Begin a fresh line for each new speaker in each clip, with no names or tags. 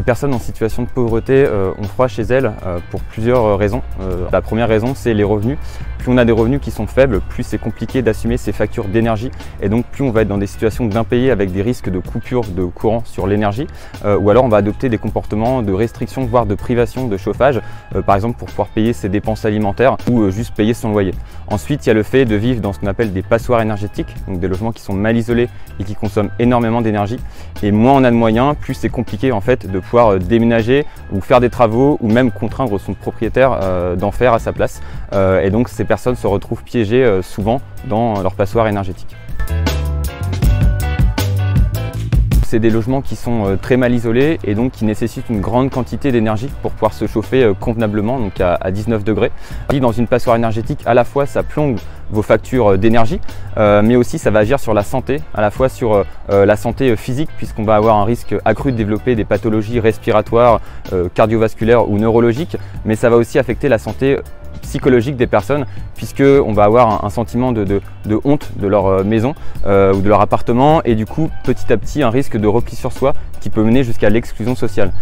personnes en situation de pauvreté ont froid chez elles pour plusieurs raisons. La première raison, c'est les revenus. Plus on a des revenus qui sont faibles, plus c'est compliqué d'assumer ses factures d'énergie et donc plus on va être dans des situations d'impayés avec des risques de coupure de courant sur l'énergie ou alors on va adopter des comportements de restriction voire de privation de chauffage par exemple pour pouvoir payer ses dépenses alimentaires ou juste payer son loyer. Ensuite, il y a le fait de vivre dans ce qu'on appelle des passoires énergétiques, donc des logements qui sont mal isolés et qui consomment énormément d'énergie. Et moins on a de moyens, plus c'est compliqué en fait de pouvoir déménager ou faire des travaux ou même contraindre son propriétaire d'en faire à sa place. Et donc ces personnes se retrouvent piégées souvent dans leur passoire énergétique. C'est des logements qui sont très mal isolés et donc qui nécessitent une grande quantité d'énergie pour pouvoir se chauffer convenablement, donc à 19 degrés. Dans une passoire énergétique, à la fois ça plombe vos factures d'énergie, mais aussi ça va agir sur la santé, à la fois sur la santé physique puisqu'on va avoir un risque accru de développer des pathologies respiratoires, cardiovasculaires ou neurologiques, mais ça va aussi affecter la santé psychologique des personnes puisqu'on va avoir un sentiment de honte de leur maison ou de leur appartement et du coup petit à petit un risque de repli sur soi qui peut mener jusqu'à l'exclusion sociale.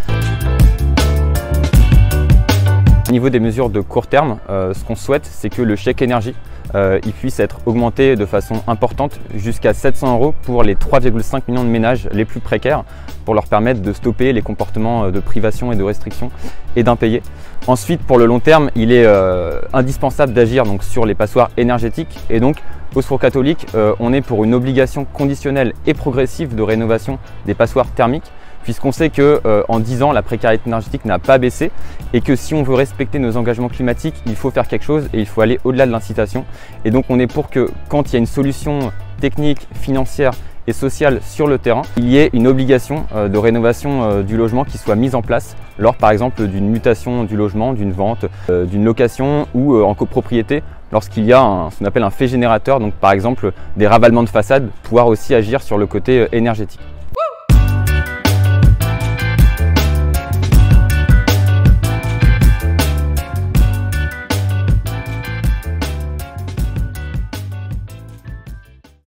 Au niveau des mesures de court terme, ce qu'on souhaite c'est que le chèque énergie il puisse être augmenté de façon importante jusqu'à 700 € pour les 3,5 millions de ménages les plus précaires pour leur permettre de stopper les comportements de privation et de restriction et d'impayés. Ensuite, pour le long terme, il est indispensable d'agir sur les passoires énergétiques et donc au Secours catholique, on est pour une obligation conditionnelle et progressive de rénovation des passoires thermiques puisqu'on sait qu'en 10 ans, la précarité énergétique n'a pas baissé et que si on veut respecter nos engagements climatiques, il faut faire quelque chose et il faut aller au-delà de l'incitation. Et donc on est pour que quand il y a une solution technique, financière et sociale sur le terrain, il y ait une obligation de rénovation du logement qui soit mise en place lors par exemple d'une mutation du logement, d'une vente, d'une location ou en copropriété lorsqu'il y a ce qu'on appelle un fait générateur, donc par exemple des ravalements de façade, pouvoir aussi agir sur le côté énergétique.